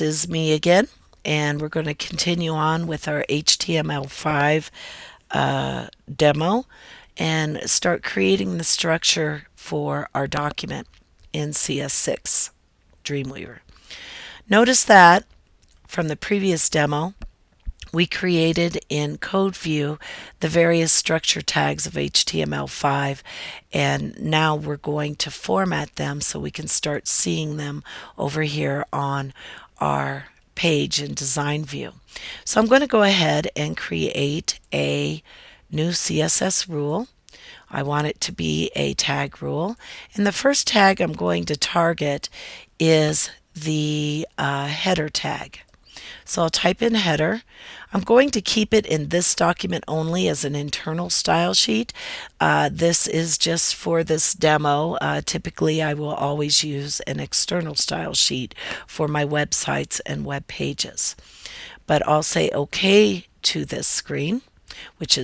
this is me again, and we're going to continue on with our HTML5 demo and start creating the structure for our document in CS6 Dreamweaver. Notice that from the previous demo, we created in Code View the various structure tags of HTML5, and now we're going to format them so we can start seeing them over here on our page in Design View. So I'm going to go ahead and create a new CSS rule. I want it to be a tag rule, and the first tag I'm going to target is the header tag. So I'll type in header. I'm going to keep it in this document only as an internal style sheet. This is just for this demo. Typically, I will always use an external style sheet for my websites and web pages. But I'll say OK to this screen, which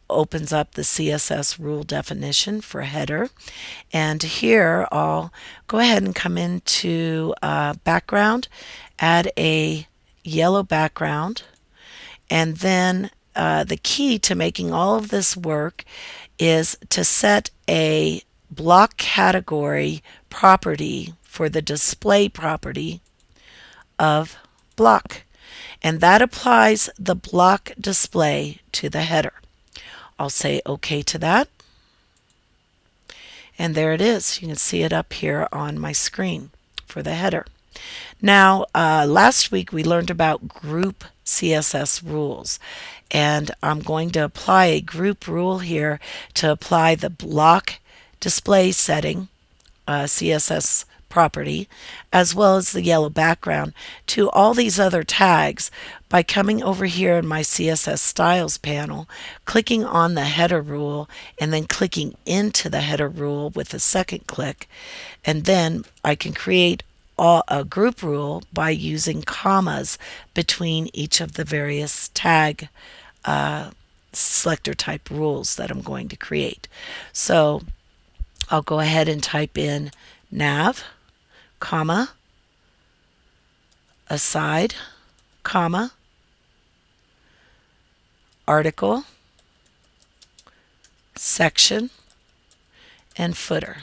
opens up the CSS rule definition for header. And here I'll go ahead and come into background, add a yellow background, and then the key to making all of this work is to set a block category property for the display property of block, and that applies the block display to the header. I'll say OK to that, and there it is. You can see it up here on my screen for the header. Now, last week we learned about group CSS rules, and I'm going to apply a group rule here to apply the block display setting, CSS property, as well as the yellow background to all these other tags by coming over here in my CSS styles panel, clicking on the header rule, and then clicking into the header rule with a second click, and then I can create a group rule by using commas between each of the various tag selector type rules that I'm going to create. So I'll go ahead and type in nav, comma, aside, comma, article, section, and footer.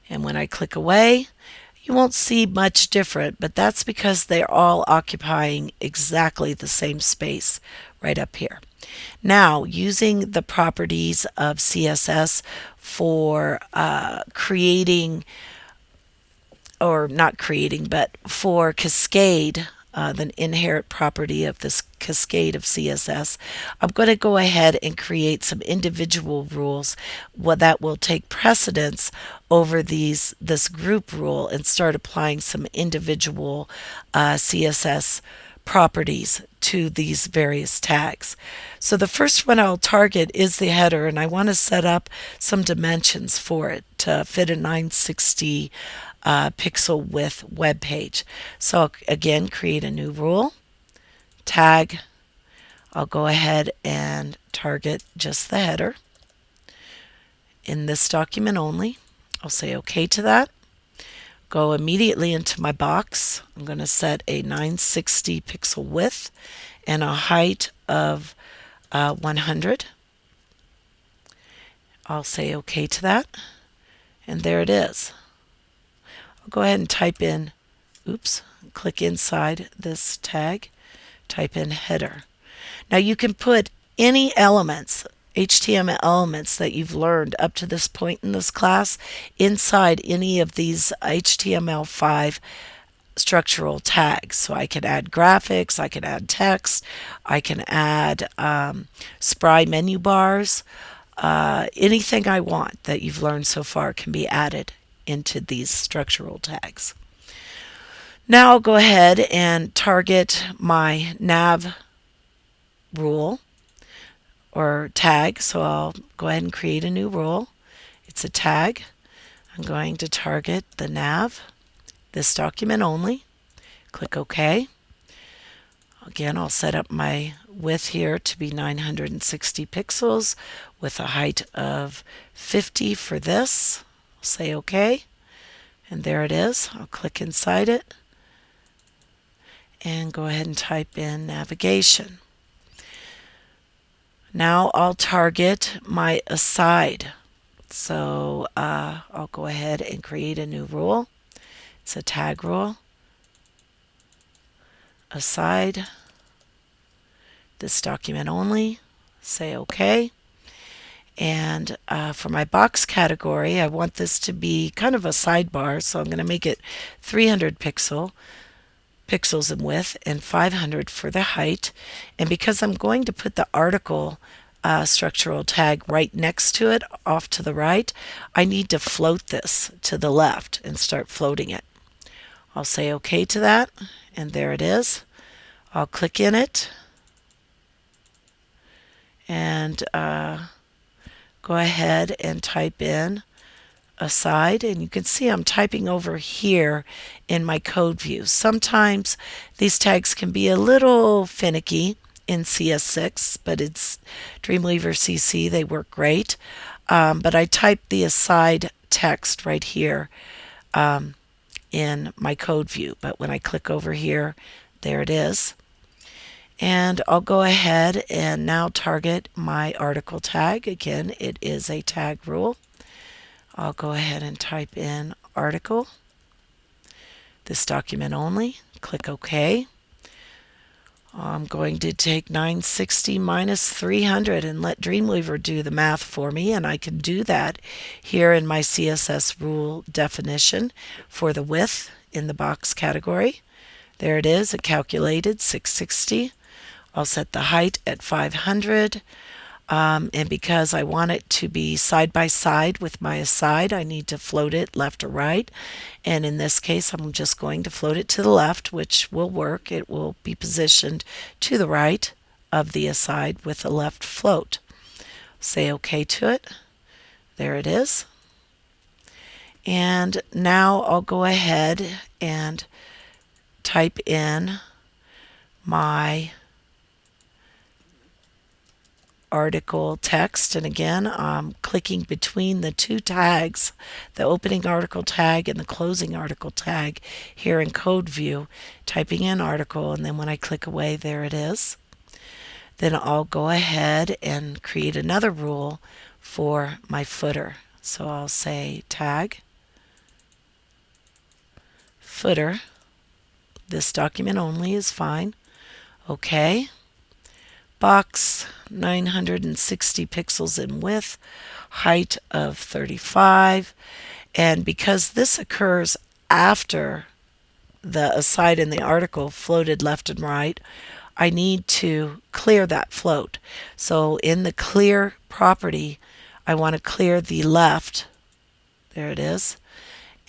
And when I click away, you won't see much different, but that's because they're all occupying exactly the same space right up here. Now, using the properties of CSS for creating, or not creating, but for Cascade, the inherent property of this cascade of CSS, I'm going to go ahead and create some individual rules that will take precedence over this group rule and start applying some individual CSS properties to these various tags. So the first one I'll target is the header, and I want to set up some dimensions for it to fit a 960 pixel width web page. So I'll again create a new rule, tag. I'll go ahead and target just the header in this document only. I'll say OK to that. Go immediately into my box. I'm going to set a 960 pixel width and a height of 100. I'll say OK to that, and there it is. I'll go ahead and type in, click inside this tag, type in header. Now you can put any elements, HTML elements that you've learned up to this point in this class inside any of these HTML5 structural tags. So I can add graphics, I can add text, I can add spray menu bars, anything I want that you've learned so far can be added into these structural tags. Now I'll go ahead and target my nav rule or tag. So I'll go ahead and create a new rule. It's a tag. I'm going to target the nav, this document only. Click OK. Again, I'll set up my width here to be 960 pixels with a height of 50 for this. I'll say OK, and there it is. I'll click inside it, and go ahead and type in navigation. Now I'll target my aside. So I'll go ahead and create a new rule. It's a tag rule. Aside. This document only. Say OK. And for my box category, I want this to be kind of a sidebar, so I'm going to make it 300 pixels in width and 500 for the height. And because I'm going to put the article structural tag right next to it, off to the right, I need to float this to the left and start floating it. I'll say OK to that, and there it is. I'll click in it and go ahead and type in aside, and you can see I'm typing over here in my code view. Sometimes these tags can be a little finicky in CS6, but it's Dreamweaver CC, they work great. But I typed the aside text right here in my code view, but when I click over here, there it is. And I'll go ahead and now target my article tag. Again, it is a tag rule. I'll go ahead and type in article, this document only, click OK. I'm going to take 960 minus 300 and let Dreamweaver do the math for me, and I can do that here in my CSS rule definition for the width in the box category. There it is, it calculated 660. I'll set the height at 500. And because I want it to be side by side with my aside, I need to float it left or right. And in this case, I'm just going to float it to the left, which will work. It will be positioned to the right of the aside with a left float. Say OK to it. There it is. And now I'll go ahead and type in my article text, and again I'm clicking between the two tags, the opening article tag and the closing article tag here in code view, typing in article, and then when I click away, there it is. Then I'll go ahead and create another rule for my footer. So I'll say tag footer, this document only is fine. OK. Box 960 pixels in width, height of 35, and because this occurs after the aside in the article floated left and right, I need to clear that float. So in the clear property, I want to clear the left. There it is.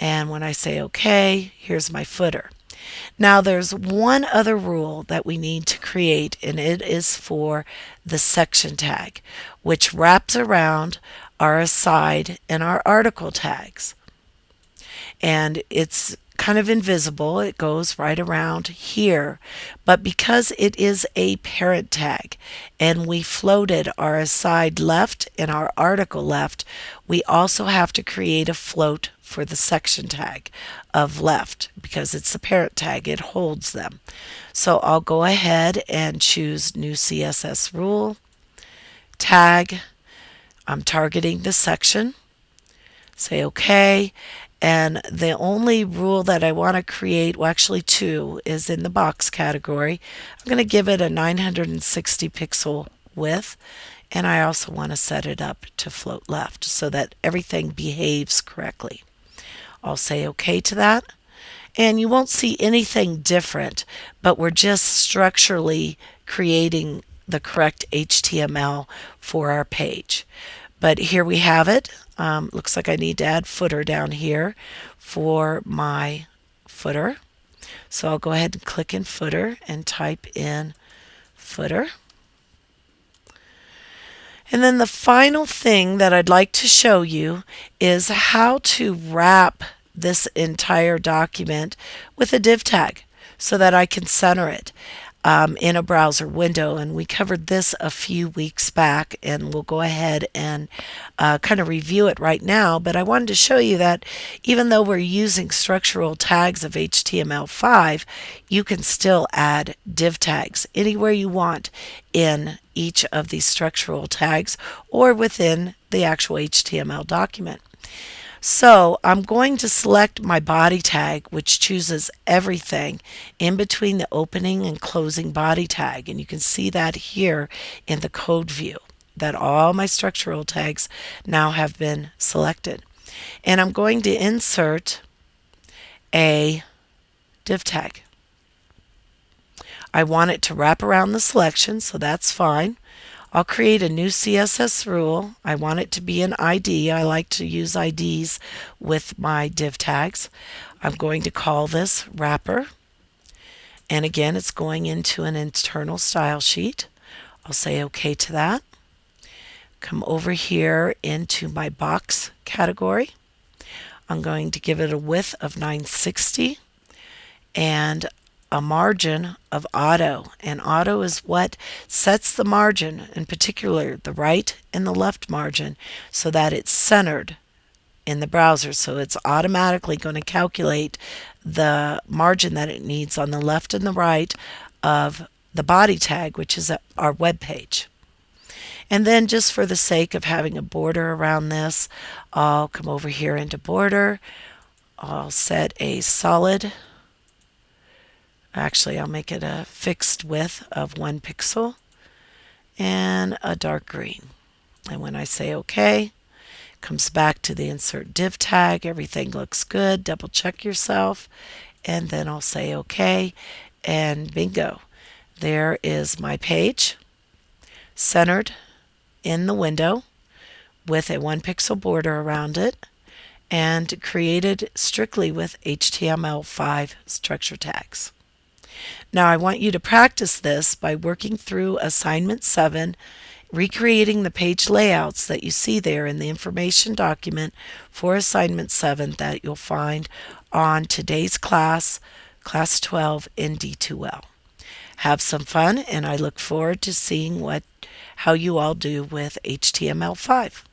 And when I say OK, here's my footer. Now there's one other rule that we need to create, and it is for the section tag, which wraps around our aside and our article tags. And it's kind of invisible. It goes right around here. But because it is a parent tag and we floated our aside left and our article left, we also have to create a float for the section tag of left because it's the parent tag. It holds them. So I'll go ahead and choose new CSS rule, tag. I'm targeting the section. Say OK. And the only rule that I want to create, well actually two, is in the box category. I'm going to give it a 960 pixel width, and I also want to set it up to float left so that everything behaves correctly. I'll say OK to that, and you won't see anything different, but we're just structurally creating the correct HTML for our page. But here we have it. Looks like I need to add footer down here for my footer. So I'll go ahead and click in footer and type in footer. And then the final thing that I'd like to show you is how to wrap this entire document with a div tag so that I can center it. in a browser window, and we covered this a few weeks back, and we'll go ahead and kind of review it right now. But I wanted to show you that even though we're using structural tags of HTML5, you can still add div tags anywhere you want in each of these structural tags or within the actual HTML document. So I'm going to select my body tag, which chooses everything in between the opening and closing body tag. And you can see that here in the code view, that all my structural tags now have been selected. And I'm going to insert a div tag. I want it to wrap around the selection, so that's fine. I'll create a new CSS rule. I want it to be an ID. I like to use IDs with my div tags. I'm going to call this wrapper. And again, it's going into an internal style sheet. I'll say OK to that. Come over here into my box category. I'm going to give it a width of 960 and a margin of auto, and auto is what sets the margin, in particular the right and the left margin, so that it's centered in the browser. So it's automatically going to calculate the margin that it needs on the left and the right of the body tag, which is our web page. And then, just for the sake of having a border around this, I'll come over here into border. I'll set a solid. Actually, I'll make it a fixed width of 1 pixel and a dark green. And when I say OK, it comes back to the insert div tag. Everything looks good. Double check yourself. And then I'll say OK. And bingo. There is my page centered in the window with a 1 pixel border around it and created strictly with HTML5 structure tags. Now I want you to practice this by working through assignment 7, recreating the page layouts that you see there in the information document for assignment 7 that you'll find on today's class, class 12 in D2L. Have some fun, and I look forward to seeing how you all do with HTML5.